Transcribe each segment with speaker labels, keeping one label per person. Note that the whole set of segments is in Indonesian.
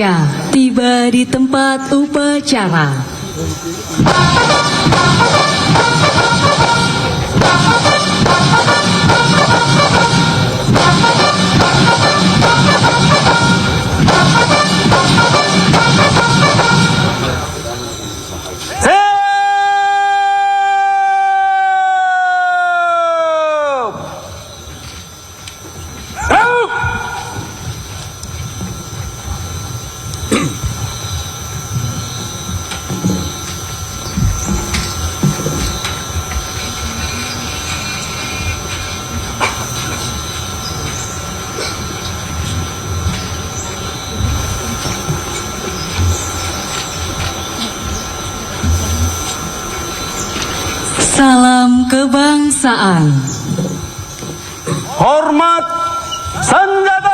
Speaker 1: Indonesia tiba di tempat upacara. Salam kebangsaan.
Speaker 2: Hormat senjata.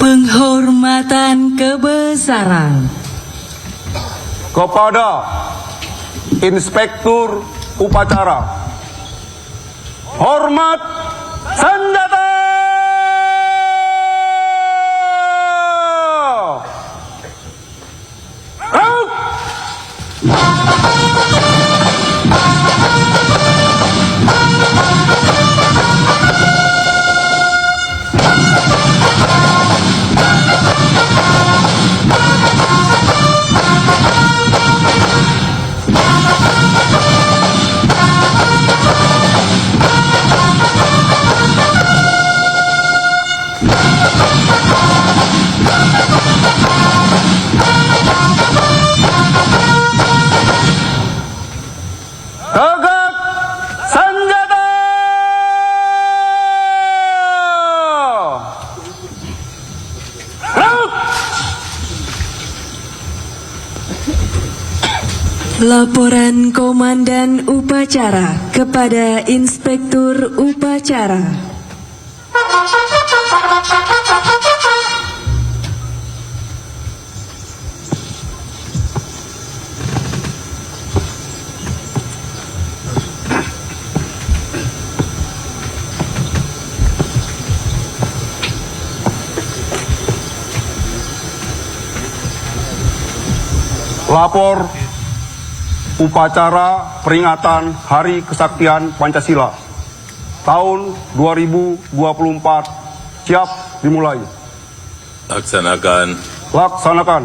Speaker 1: Penghormatan kebesaran
Speaker 2: kepada Inspektur Upacara. Hormat senjata. Tegak senjata.
Speaker 1: Laporan Komandan Upacara kepada Inspektur Upacara.
Speaker 2: Lapor upacara peringatan Hari Kesaktian Pancasila tahun 2024 siap dimulai.
Speaker 3: Laksanakan.
Speaker 2: Laksanakan.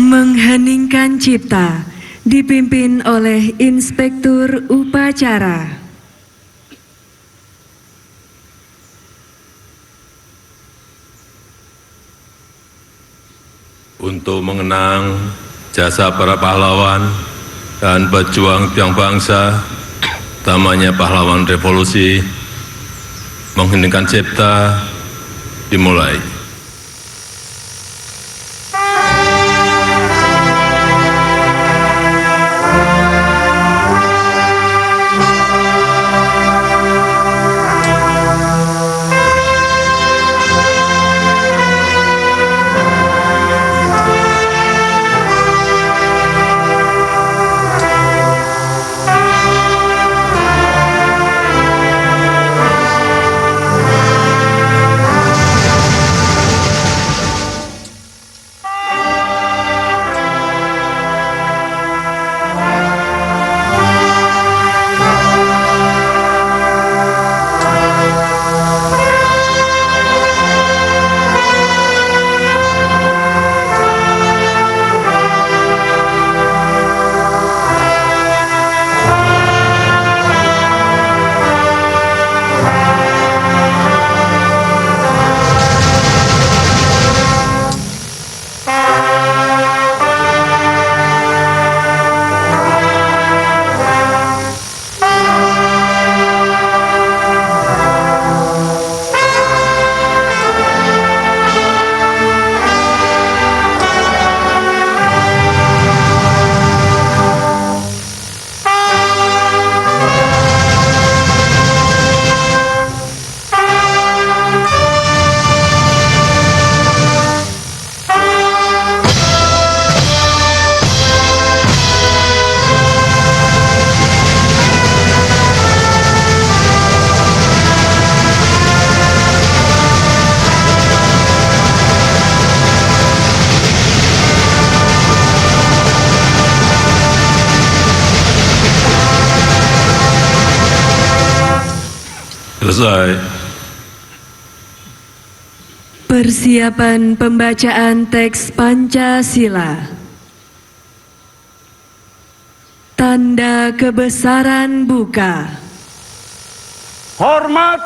Speaker 4: Mengheningkan cipta dipimpin oleh Inspektur Upacara.
Speaker 3: Untuk mengenang jasa para pahlawan dan pejuang tiang bangsa, utamanya pahlawan revolusi, mengheningkan cipta dimulai. Selesai.
Speaker 4: Persiapan pembacaan teks Pancasila. Tanda kebesaran buka.
Speaker 2: Hormat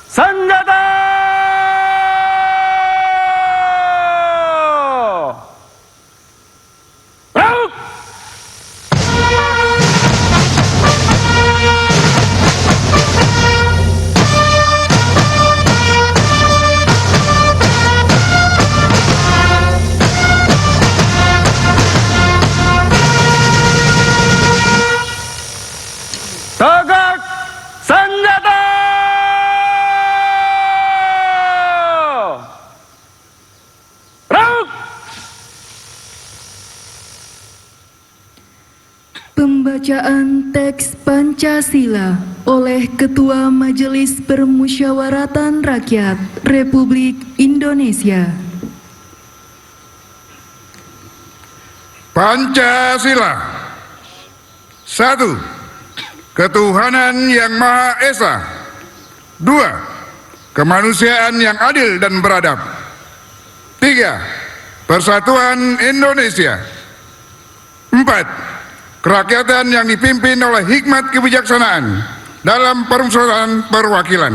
Speaker 2: senjata! Rauk! Tegak senjata! Rauk!
Speaker 4: Pembacaan teks Pancasila oleh Ketua Majelis Permusyawaratan Rakyat Republik Indonesia.
Speaker 5: Pancasila. 1. Ketuhanan yang Maha Esa. 2. Kemanusiaan yang adil dan beradab. 3. Persatuan Indonesia. 4. Kerakyatan yang dipimpin oleh hikmat kebijaksanaan dalam permusyawaratan perwakilan.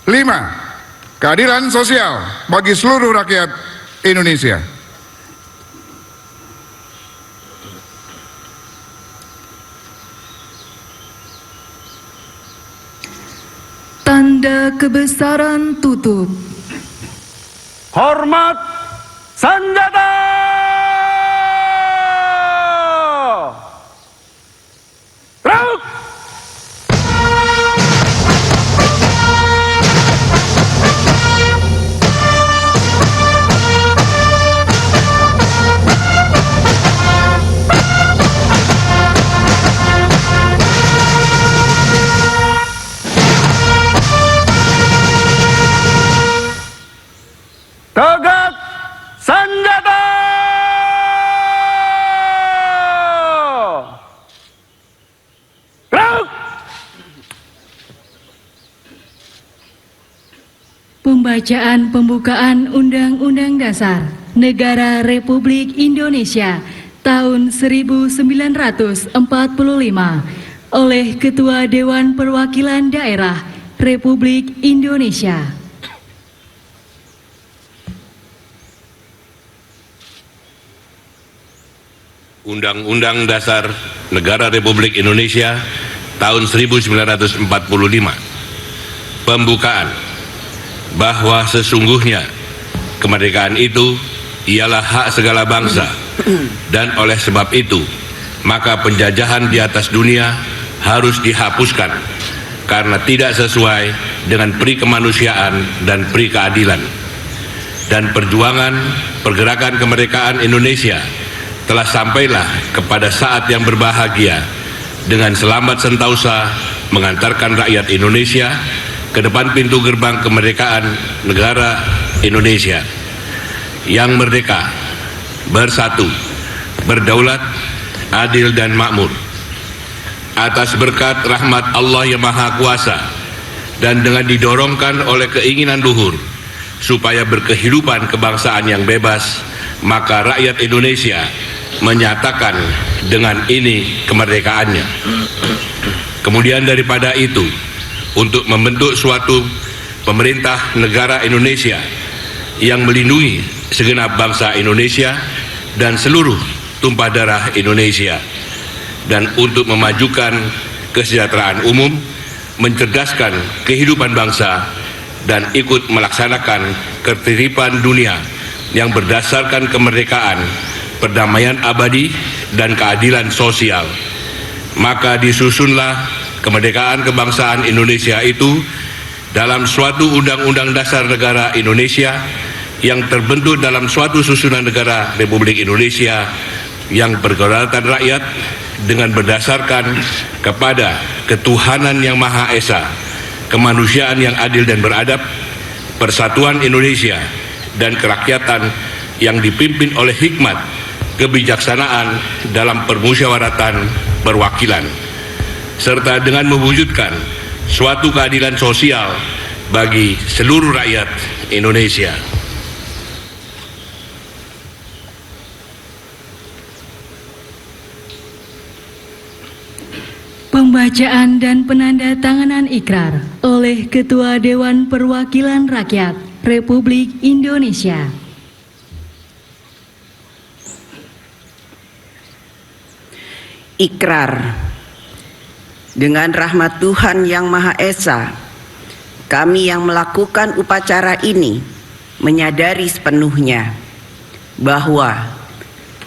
Speaker 5: 5. Keadilan sosial bagi seluruh rakyat Indonesia.
Speaker 4: Tanda kebesaran tutup.
Speaker 2: Hormat senjata! Rauk! Tegak senjata! Rauk!
Speaker 1: Pembacaan pembukaan Undang-Undang Dasar Negara Republik Indonesia tahun 1945 oleh Ketua Dewan Perwakilan Daerah Republik Indonesia.
Speaker 6: Undang-Undang Dasar Negara Republik Indonesia tahun 1945. Pembukaan bahwa sesungguhnya kemerdekaan itu ialah hak segala bangsa, dan oleh sebab itu maka penjajahan di atas dunia harus dihapuskan karena tidak sesuai dengan peri kemanusiaan dan peri keadilan. Dan perjuangan pergerakan kemerdekaan Indonesia telah sampailah kepada saat yang berbahagia dengan selamat sentausa mengantarkan rakyat Indonesia ke depan pintu gerbang kemerdekaan negara Indonesia yang merdeka, bersatu, berdaulat, adil dan makmur. Atas berkat rahmat Allah yang Maha Kuasa dan dengan didorongkan oleh keinginan luhur supaya berkehidupan kebangsaan yang bebas, maka rakyat Indonesia menyatakan dengan ini kemerdekaannya. Kemudian daripada itu, untuk membentuk suatu pemerintah negara Indonesia yang melindungi segenap bangsa Indonesia dan seluruh tumpah darah Indonesia, dan untuk memajukan kesejahteraan umum, mencerdaskan kehidupan bangsa, dan ikut melaksanakan ketertiban dunia yang berdasarkan kemerdekaan, perdamaian abadi, dan keadilan sosial. Maka disusunlah kemerdekaan kebangsaan Indonesia itu dalam suatu undang-undang dasar negara Indonesia yang terbentuk dalam suatu susunan negara Republik Indonesia yang berkedaulatan rakyat dengan berdasarkan kepada ketuhanan yang Maha Esa, kemanusiaan yang adil dan beradab, persatuan Indonesia, dan kerakyatan yang dipimpin oleh hikmat kebijaksanaan dalam permusyawaratan perwakilan, serta dengan mewujudkan suatu keadilan sosial bagi seluruh rakyat Indonesia.
Speaker 1: Pembacaan dan penandatanganan ikrar oleh Ketua Dewan Perwakilan Rakyat Republik Indonesia.
Speaker 7: Ikrar. Dengan rahmat Tuhan Yang Maha Esa, kami yang melakukan upacara ini menyadari sepenuhnya bahwa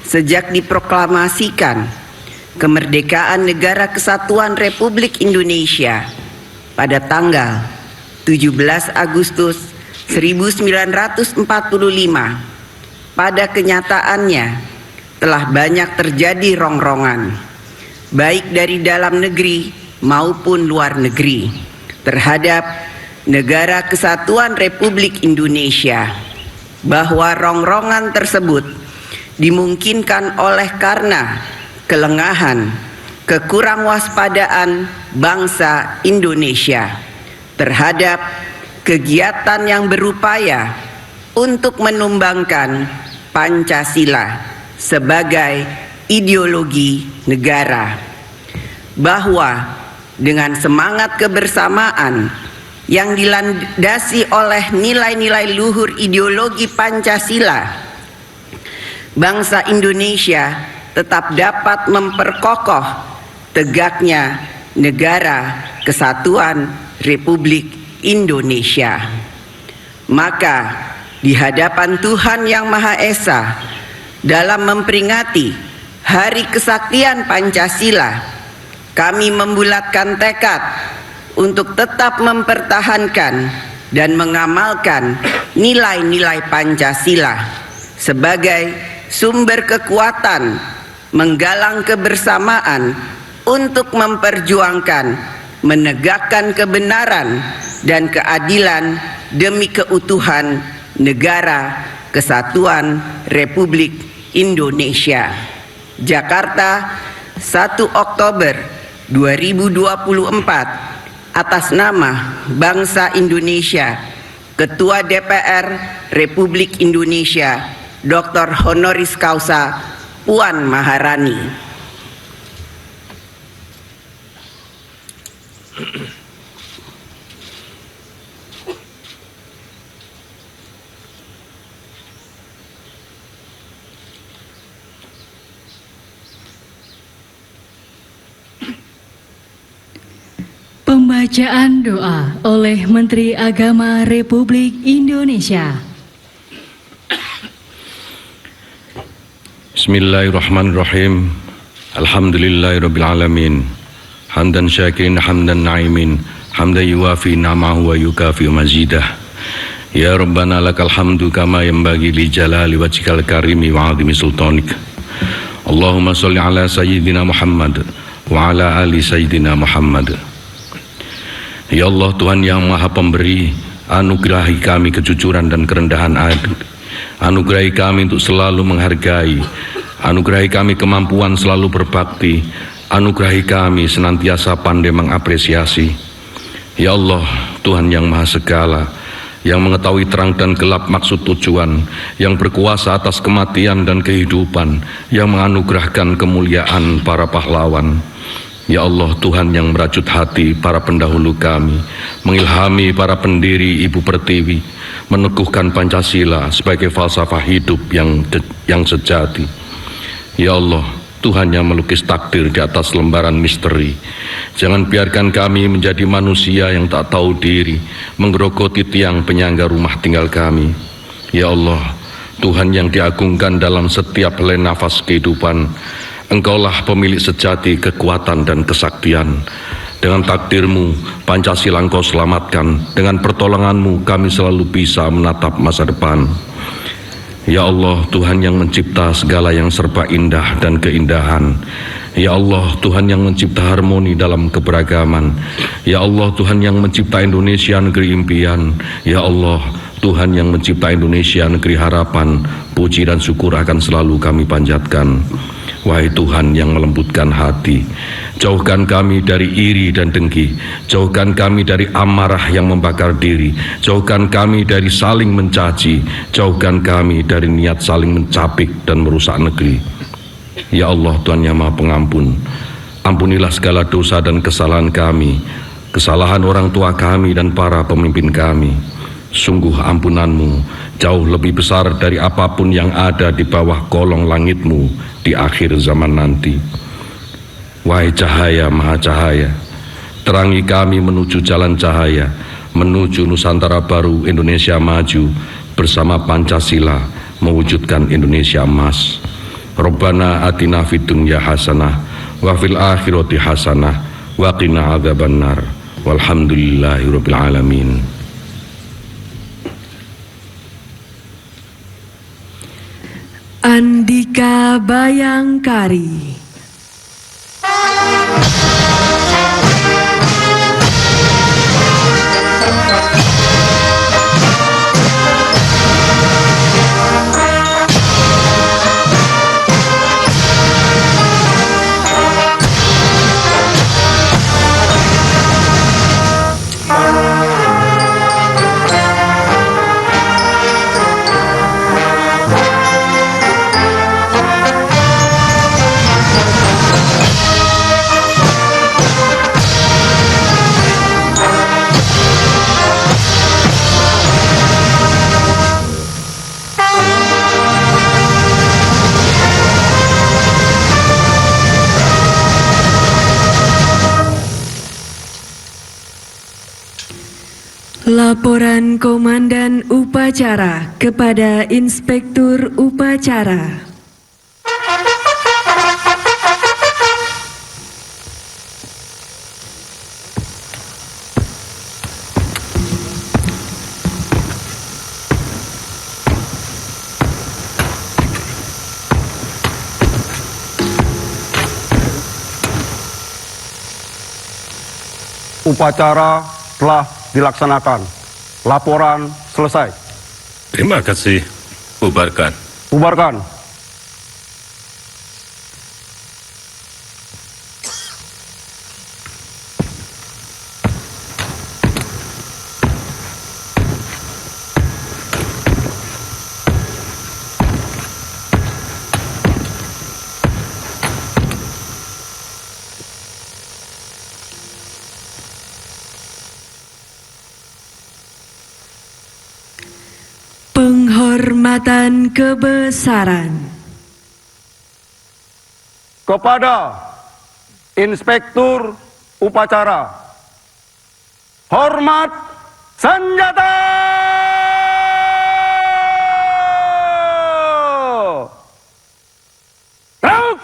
Speaker 7: sejak diproklamasikan kemerdekaan Negara Kesatuan Republik Indonesia pada tanggal 17 Agustus 1945, pada kenyataannya telah banyak terjadi rongrongan, baik dari dalam negeri maupun luar negeri, terhadap Negara Kesatuan Republik Indonesia, bahwa rongrongan tersebut dimungkinkan oleh karena kelengahan, kekurangwaspadaan bangsa Indonesia terhadap kegiatan yang berupaya untuk menumbangkan Pancasila sebagai ideologi negara, bahwa dengan semangat kebersamaan yang dilandasi oleh nilai-nilai luhur ideologi Pancasila, bangsa Indonesia tetap dapat memperkokoh tegaknya Negara Kesatuan Republik Indonesia. Maka di hadapan Tuhan Yang Maha Esa, dalam memperingati Hari Kesaktian Pancasila, kami membulatkan tekad untuk tetap mempertahankan dan mengamalkan nilai-nilai Pancasila sebagai sumber kekuatan, menggalang kebersamaan untuk memperjuangkan, menegakkan kebenaran dan keadilan demi keutuhan Negara Kesatuan Republik Indonesia. Jakarta, 1 Oktober 2024, atas nama bangsa Indonesia, Ketua DPR Republik Indonesia Dr. Honoris Causa Puan Maharani.
Speaker 1: Pembacaan doa oleh Menteri Agama Republik Indonesia.
Speaker 8: Bismillahirrahmanirrahim. Alhamdulillahirrabbilalamin. Hamdan syakirin, hamdan na'imin, hamdan yuwafi na'mahu wa yukafi mazidah. Ya Rabbana lakal hamdu kama yanbaghi li jalali wajhikal karimi wa 'azimi sultanik. Allahumma sholli ala sayyidina Muhammad wa ala ali sayyidina Muhammad. Ya Allah, Tuhan yang Maha Pemberi, anugerahi kami kejujuran dan kerendahan hati. Anugerahi kami untuk selalu menghargai, anugerahi kami kemampuan selalu berbakti, anugerahi kami senantiasa pandai mengapresiasi. Ya Allah, Tuhan yang Maha Segala, yang mengetahui terang dan gelap maksud tujuan, yang berkuasa atas kematian dan kehidupan, yang menganugerahkan kemuliaan para pahlawan. Ya Allah, Tuhan yang merajut hati para pendahulu kami, mengilhami para pendiri Ibu Pertiwi, meneguhkan Pancasila sebagai falsafah hidup yang sejati. Ya Allah, Tuhan yang melukis takdir di atas lembaran misteri, jangan biarkan kami menjadi manusia yang tak tahu diri, menggerogoti tiang penyangga rumah tinggal kami. Ya Allah, Tuhan yang diagungkan dalam setiap helai nafas kehidupan, Engkaulah pemilik sejati kekuatan dan kesaktian. Dengan takdir-Mu, Pancasila Engkau selamatkan. Dengan pertolongan-Mu, kami selalu bisa menatap masa depan. Ya Allah, Tuhan yang mencipta segala yang serba indah dan keindahan. Ya Allah, Tuhan yang mencipta harmoni dalam keberagaman. Ya Allah, Tuhan yang mencipta Indonesia negeri impian. Ya Allah, Tuhan yang mencipta Indonesia negeri harapan. Puji dan syukur akan selalu kami panjatkan. Wahai Tuhan yang melembutkan hati, jauhkan kami dari iri dan dengki, jauhkan kami dari amarah yang membakar diri, jauhkan kami dari saling mencaci, jauhkan kami dari niat saling mencapik dan merusak negeri. Ya Allah, Tuhan yang Maha Pengampun, ampunilah segala dosa dan kesalahan kami, kesalahan orang tua kami dan para pemimpin kami. Sungguh ampunan-Mu jauh lebih besar dari apapun yang ada di bawah kolong langit-Mu di akhir zaman nanti. Wahai cahaya maha cahaya, terangi kami menuju jalan cahaya, menuju Nusantara baru Indonesia maju, bersama Pancasila mewujudkan Indonesia emas. Rabbana atina fid dunya hasanah wa fil akhirati hasanah wa qina adzabannar. Walhamdulillahirabbil alamin.
Speaker 4: Andika Bayangkari. Laporan Komandan Upacara kepada Inspektur Upacara.
Speaker 2: Upacara telah dilaksanakan. Laporan selesai.
Speaker 3: Terima kasih. Bubarkan.
Speaker 2: Bubarkan.
Speaker 4: Penghormatan kebesaran
Speaker 2: kepada Inspektur Upacara. Hormat senjata! Gerak!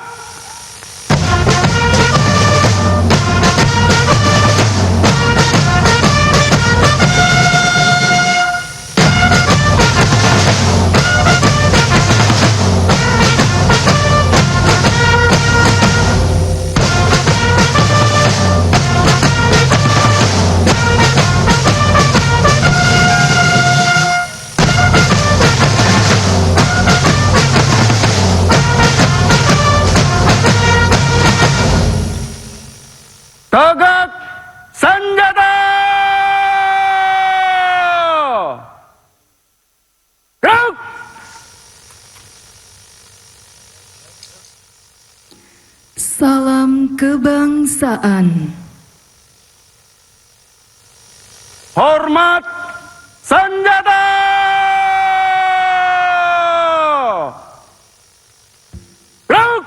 Speaker 2: Tegak senjata! Gerak!
Speaker 1: Salam kebangsaan.
Speaker 2: Hormat senjata! Gerak!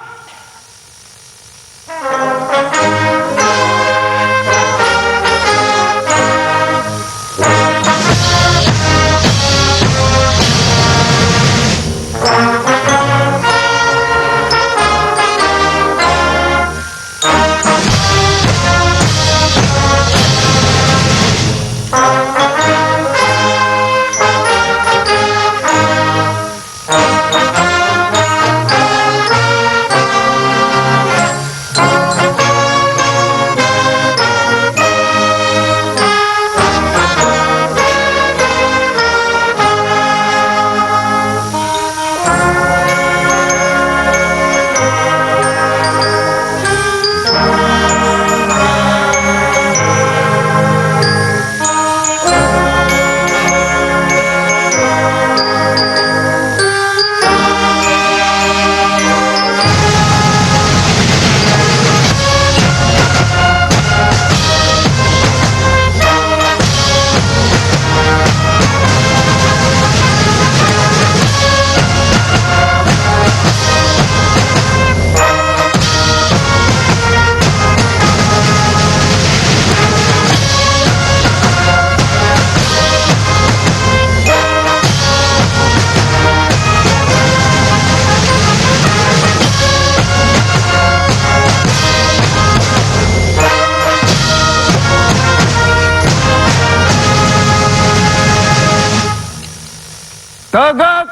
Speaker 2: Tegak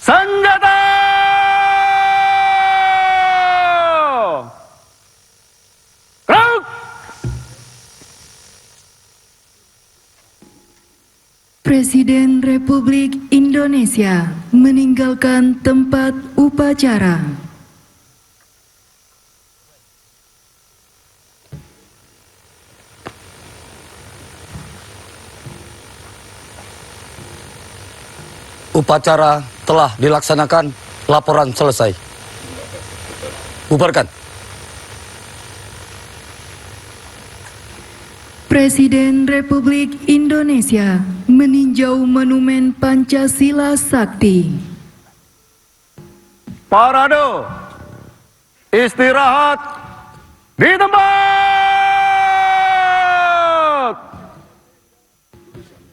Speaker 2: senjata! Gerak!
Speaker 1: Presiden Republik Indonesia meninggalkan tempat upacara.
Speaker 9: Upacara telah dilaksanakan, laporan selesai. Bubarkan.
Speaker 1: Presiden Republik Indonesia meninjau Monumen Pancasila Sakti.
Speaker 2: Parade istirahat di tempat.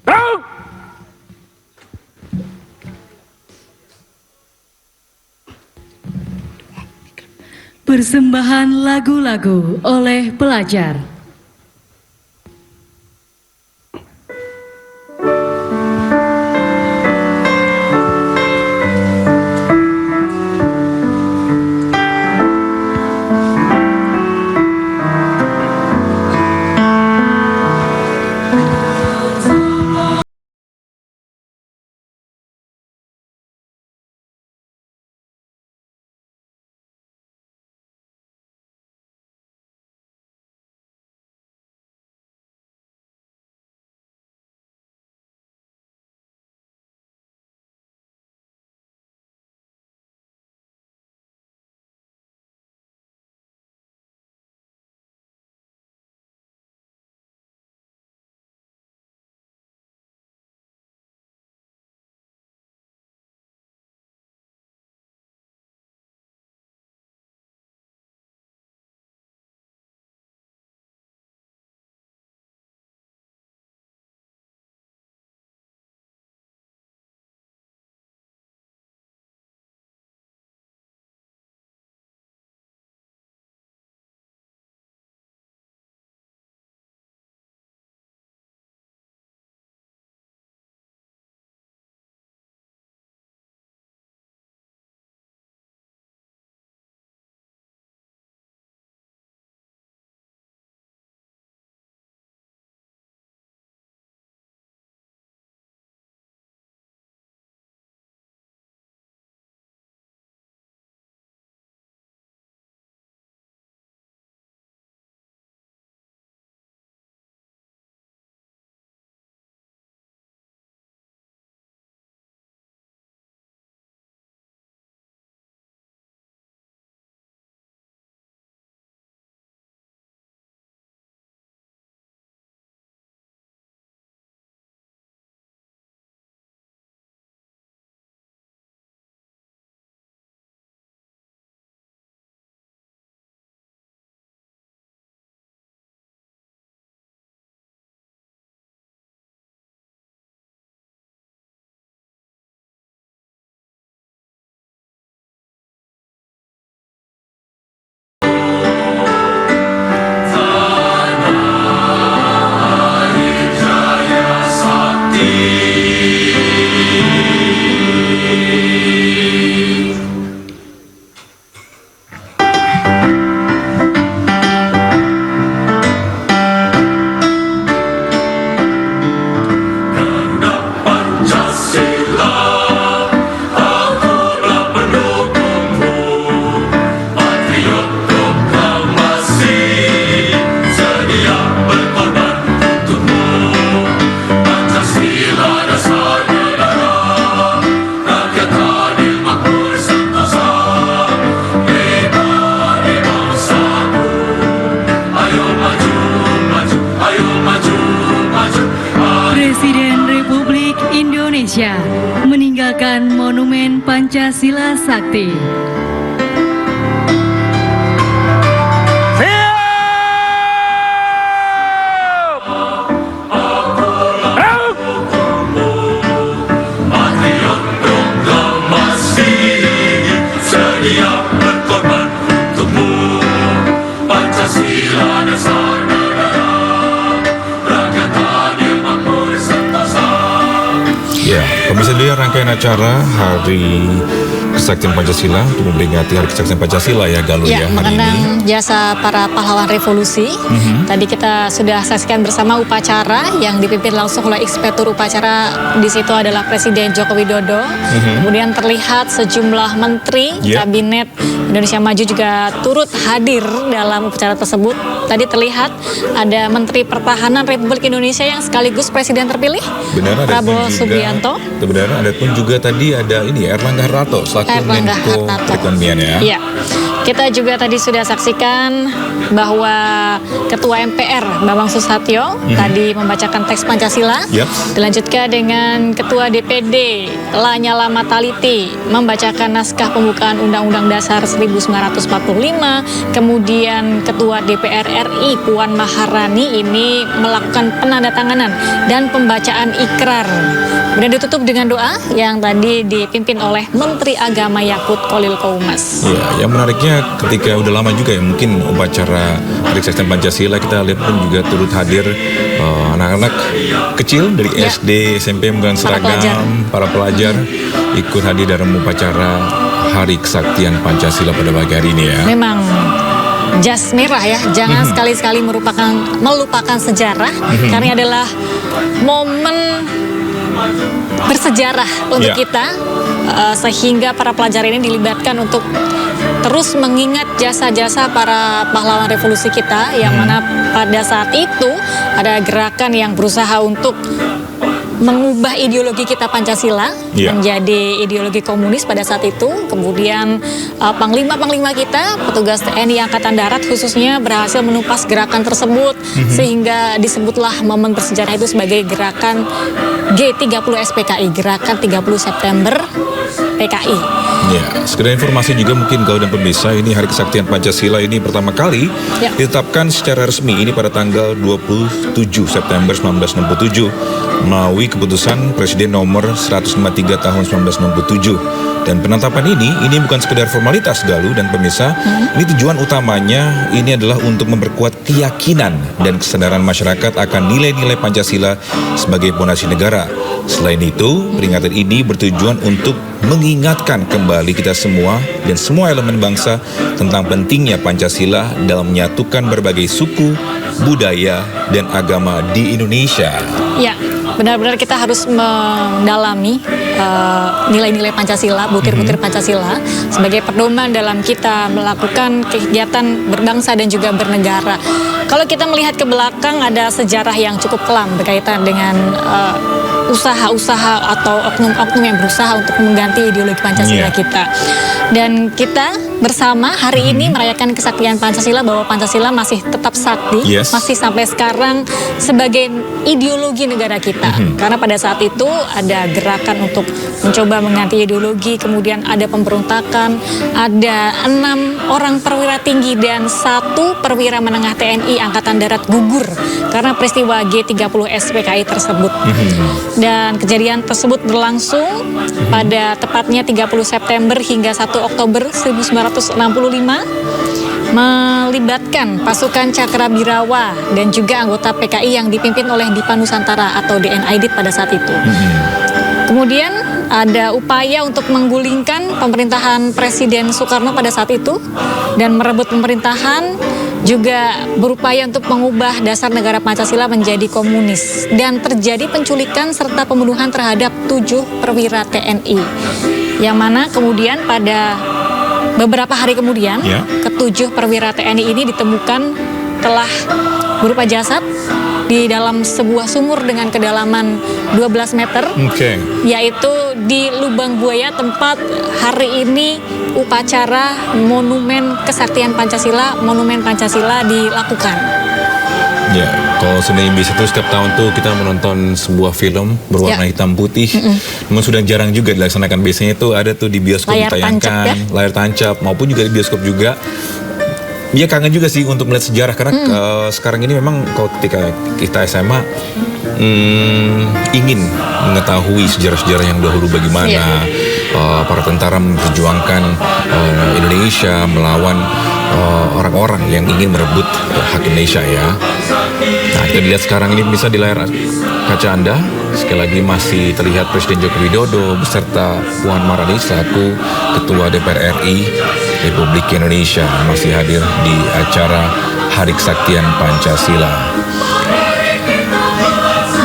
Speaker 2: Gerak!
Speaker 1: Persembahan lagu-lagu oleh pelajar. Pancasila Sakti.
Speaker 10: Ya, pemirsa dilihat rangkaian acara Hari Kesaktian Pancasila untuk memperingati Hari Kesaktian Pancasila ya Galuh ya, hari
Speaker 11: mengenang
Speaker 10: ini.
Speaker 11: jasa para pahlawan revolusi. Tadi kita sudah saksikan bersama upacara yang dipimpin langsung oleh Inspektur Upacara. Di situ adalah Presiden Joko Widodo. Kemudian terlihat sejumlah menteri Kabinet Indonesia Maju juga turut hadir dalam upacara tersebut. Tadi terlihat ada Menteri Pertahanan Republik Indonesia yang sekaligus Presiden terpilih,
Speaker 10: Benar, ada
Speaker 11: Prabowo
Speaker 10: pun juga,
Speaker 11: Subianto.
Speaker 10: Benar, ada pun juga tadi ada ini Erlangga Hartarto selaku Menko Perekonomian ya.
Speaker 11: Iya. Kita juga tadi sudah saksikan bahwa Ketua MPR Bambang Susatyo tadi membacakan teks Pancasila. Dilanjutkan dengan Ketua DPD Lanyala Mataliti membacakan naskah pembukaan Undang-Undang Dasar 1945. Kemudian Ketua DPR RI Puan Maharani ini melakukan penandatanganan dan pembacaan ikrar. Kemudian ditutup dengan doa yang tadi dipimpin oleh Menteri Agama Yakut Khalil Qoumas.
Speaker 10: Ya, yang menariknya ketika udah lama juga ya mungkin upacara Hari Kesaktian Pancasila kita lihat pun juga turut hadir anak-anak kecil dari SD, SMP menggunakan seragam, para pelajar ikut hadir dalam upacara Hari Kesaktian Pancasila pada pagi hari ini ya.
Speaker 11: Memang jas merah ya, jangan sekali-sekali melupakan sejarah karena ini adalah momen bersejarah untuk kita, sehingga para pelajar ini dilibatkan untuk terus mengingat jasa-jasa para pahlawan revolusi kita, yang mana pada saat itu ada gerakan yang berusaha untuk mengubah ideologi kita Pancasila menjadi ideologi komunis pada saat itu. Kemudian panglima-panglima kita, petugas TNI Angkatan Darat khususnya berhasil menumpas gerakan tersebut sehingga disebutlah momen bersejarah itu sebagai gerakan G30 SPKI, gerakan 30 September PKI.
Speaker 10: Ya, sekedar informasi juga mungkin Galuh dan pemirsa, ini Hari Kesaktian Pancasila ini pertama kali ditetapkan secara resmi ini pada tanggal 27 September 1967 melalui keputusan Presiden nomor 153 tahun 1967. Dan penetapan ini bukan sekedar formalitas Galuh dan pemirsa, ini tujuan utamanya ini adalah untuk memperkuat keyakinan dan kesadaran masyarakat akan nilai-nilai Pancasila sebagai fondasi negara. Selain itu, peringatan ini bertujuan untuk mengingatkan kembali kita semua dan semua elemen bangsa tentang pentingnya Pancasila dalam menyatukan berbagai suku, budaya, dan agama di Indonesia.
Speaker 11: Ya, benar-benar kita harus mendalami nilai-nilai Pancasila, butir-butir Pancasila sebagai pedoman dalam kita melakukan kegiatan berbangsa dan juga bernegara. Kalau kita melihat ke belakang, ada sejarah yang cukup kelam berkaitan dengan usaha-usaha atau oknum-oknum yang berusaha untuk mengganti ideologi Pancasila kita. Dan kita bersama hari ini merayakan kesaktian Pancasila, bahwa Pancasila masih tetap sakti, masih sampai sekarang sebagai ideologi negara kita. Karena pada saat itu ada gerakan untuk mencoba mengganti ideologi, kemudian ada pemberontakan, ada 6 orang perwira tinggi dan 1 perwira menengah TNI Angkatan Darat gugur karena peristiwa G30 SPKI tersebut. Dan kejadian tersebut berlangsung pada tepatnya 30 September hingga 1 Oktober 1965, melibatkan pasukan Cakrabirawa dan juga anggota PKI yang dipimpin oleh Dipa Nusantara atau DNID pada saat itu. Kemudian ada upaya untuk menggulingkan pemerintahan Presiden Soekarno pada saat itu dan merebut pemerintahan, juga berupaya untuk mengubah dasar negara Pancasila menjadi komunis, dan terjadi penculikan serta pembunuhan terhadap 7 perwira TNI, yang mana kemudian pada beberapa hari kemudian ke-7 perwira TNI ini ditemukan telah berupa jasad di dalam sebuah sumur dengan kedalaman 12 meter, yaitu di Lubang Buaya, tempat hari ini upacara Monumen Kesaktian Pancasila, Monumen Pancasila dilakukan.
Speaker 10: Ya, Kalau sebenarnya biasa tuh setiap tahun tuh kita menonton sebuah film berwarna hitam putih. Memang sudah jarang juga dilaksanakan. Biasanya tuh ada tuh di bioskop
Speaker 11: Layar
Speaker 10: ditayangkan,
Speaker 11: tancap, ya?
Speaker 10: layar tancap maupun juga di bioskop juga. Iya, kangen juga sih untuk melihat sejarah karena sekarang ini memang kalau ketika kita SMA ingin mengetahui sejarah-sejarah yang dahulu bagaimana para tentara memperjuangkan Indonesia melawan orang-orang yang ingin merebut hak Indonesia ya. Nah, kita lihat sekarang ini bisa di layar kaca Anda. Sekali lagi masih terlihat Presiden Joko Widodo beserta Puan Maharani selaku Ketua DPR RI Republik Indonesia masih hadir di acara Hari Kesaktian Pancasila.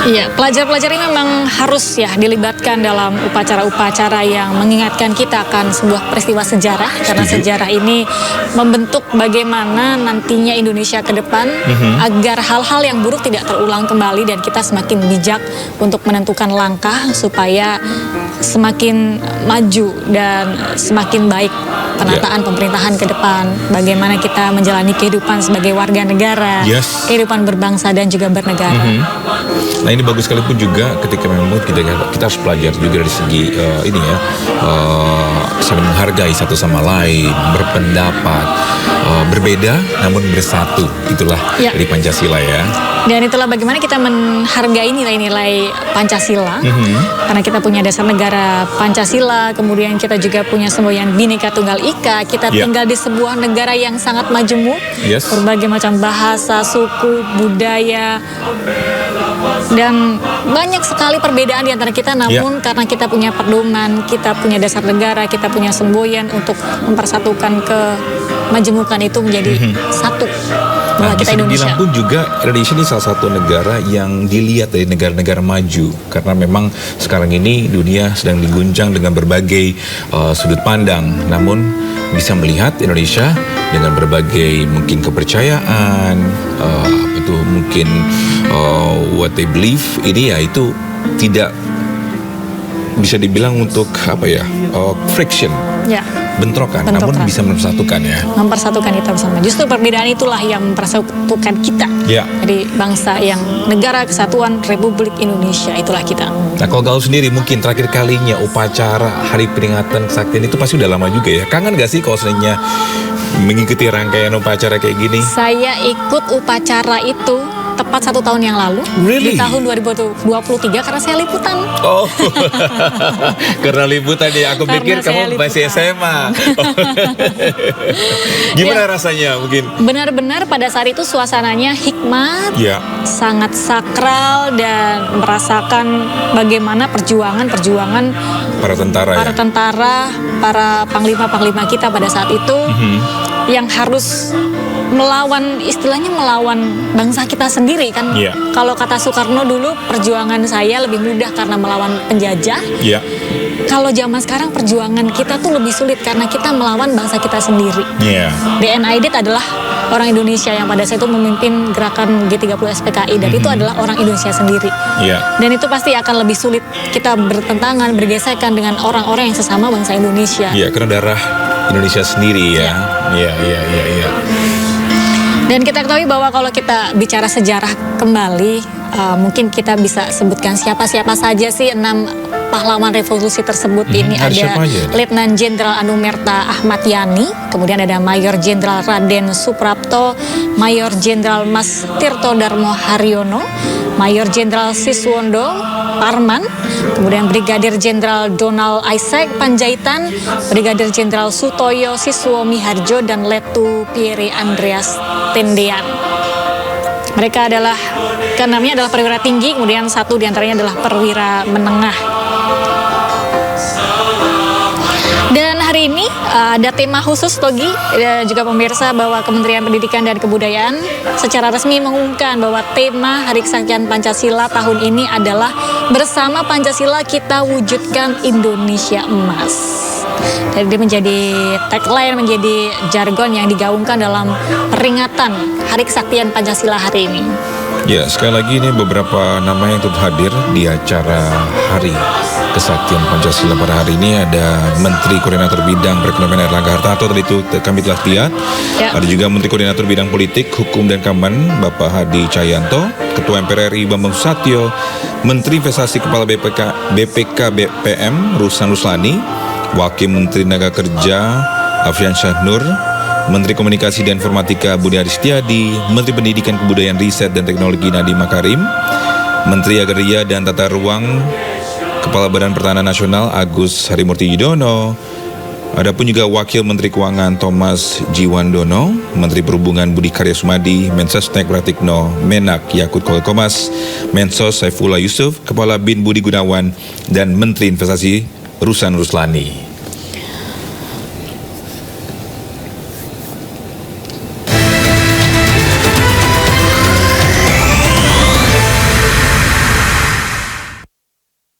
Speaker 11: Iya, pelajar-pelajar ini memang harus ya dilibatkan dalam upacara-upacara yang mengingatkan kita akan sebuah peristiwa sejarah. Karena sejarah ini membentuk bagaimana nantinya Indonesia ke depan agar hal-hal yang buruk tidak terulang kembali dan kita semakin bijak untuk menentukan langkah supaya semakin maju dan semakin baik penataan pemerintahan ke depan. Bagaimana kita menjalani kehidupan sebagai warga negara, kehidupan berbangsa dan juga bernegara.
Speaker 10: Nah, ini bagus sekali pun juga ketika memang kita harus belajar juga dari segi ini ya, saling menghargai satu sama lain, berpendapat, berbeda namun bersatu, itulah dari Pancasila ya.
Speaker 11: Dan itulah bagaimana kita menghargai nilai-nilai Pancasila, karena kita punya dasar negara Pancasila, kemudian kita juga punya semboyan Bhinneka Tunggal Ika, kita tinggal di sebuah negara yang sangat majemuk, berbagai macam bahasa, suku, budaya, dan banyak sekali perbedaan di antara kita, namun karena kita punya pedoman, kita punya dasar negara, kita punya semboyan untuk mempersatukan kemajemukan itu menjadi satu.
Speaker 10: Nah, bisa dibilang pun juga Indonesia ini salah satu negara yang dilihat dari negara-negara maju karena memang sekarang ini dunia sedang diguncang dengan berbagai sudut pandang, namun bisa melihat Indonesia dengan berbagai mungkin kepercayaan, mungkin what they believe ini ya itu tidak bisa dibilang untuk friction, bentrokan, namun bisa mempersatukan ya.
Speaker 11: Mempersatukan kita bersama. Justru perbedaan itulah yang mempersatukan kita. Dari bangsa yang negara kesatuan Republik Indonesia, itulah kita.
Speaker 10: Nah, kalau Gaul sendiri mungkin terakhir kalinya upacara Hari Peringatan Kesaktian itu pasti udah lama juga ya. Kangen gak sih kalau sebenarnya mengikuti rangkaian upacara kayak gini?
Speaker 11: Saya ikut upacara itu tepat 1 tahun yang lalu, di tahun 2023 karena saya liputan.
Speaker 10: Oh, karena liputan ya. Aku pikir kamu masih SMA. Gimana rasanya mungkin?
Speaker 11: Benar-benar pada saat itu suasananya hikmat, sangat sakral dan merasakan bagaimana perjuangan
Speaker 10: para tentara, para panglima-panglima kita pada saat itu yang harus melawan bangsa kita sendiri kan. Kalau kata Soekarno dulu, perjuangan saya lebih mudah karena melawan penjajah. Kalau zaman sekarang perjuangan kita tuh lebih sulit karena kita melawan bangsa kita sendiri. DNA Aidit adalah orang Indonesia yang pada saat itu memimpin gerakan G30 SPKI dan itu adalah orang Indonesia sendiri. Dan itu pasti akan lebih sulit kita bertentangan, bergesekan dengan orang-orang yang sesama bangsa Indonesia. Karena darah Indonesia sendiri ya.
Speaker 11: Dan kita ketahui bahwa kalau kita bicara sejarah kembali, mungkin kita bisa sebutkan siapa-siapa saja sih 6 pahlawan revolusi tersebut. Ini ada Letnan Jenderal Anumerta Ahmad Yani, kemudian ada Mayor Jenderal Raden Suprapto, Mayor Jenderal Mas Tirto Darmo Haryono, Mayor Jenderal Siswondo Parman, kemudian Brigadir Jenderal Donald Isaac Panjaitan, Brigadir Jenderal Sutoyo Siswo Miharjo, dan Letu Pierre Andreas Tendean. Mereka adalah, keenamnya adalah perwira tinggi, kemudian 1 diantaranya adalah perwira menengah. Dan hari ini ada tema khusus, Togi, dan juga pemirsa, bahwa Kementerian Pendidikan dan Kebudayaan secara resmi mengumumkan bahwa tema Hari Kesaktian Pancasila tahun ini adalah Bersama Pancasila Kita Wujudkan Indonesia Emas. Jadi dia menjadi tagline, menjadi jargon yang digaungkan dalam peringatan Hari Kesaktian Pancasila hari ini.
Speaker 10: Ya, sekali lagi ini beberapa nama yang turut hadir di acara Hari Kesaktian Pancasila pada hari ini ada Menteri Koordinator Bidang Perekonomian Erlangga Hartarto, tadi itu kami telah lihat. Ada juga Menteri Koordinator Bidang Politik, Hukum dan Keamanan Bapak Hadi Cahyanto, Ketua MPR RI Bambang Susatyo, Menteri Investasi Kepala BPK BPM Ruslan Ruslani, Wakil Menteri Tenaga Kerja Afrian Syah Nur, Menteri Komunikasi dan Informatika Budi Aris Setiadi, Menteri Pendidikan Kebudayaan Riset dan Teknologi Nadiem Makarim, Menteri Agraria dan Tata Ruang Kepala Badan Pertahanan Nasional Agus Harimurti Yudhoyono. Adapun juga Wakil Menteri Keuangan Thomas Jiwandono, Menteri Perhubungan Budi Karya Sumadi, Mensesnek Pratikno, Menak Yakut Kolkomas, Mensos Saifullah Yusuf, Kepala BIN Budi Gunawan, dan Menteri Investasi Ruslan Ruslani.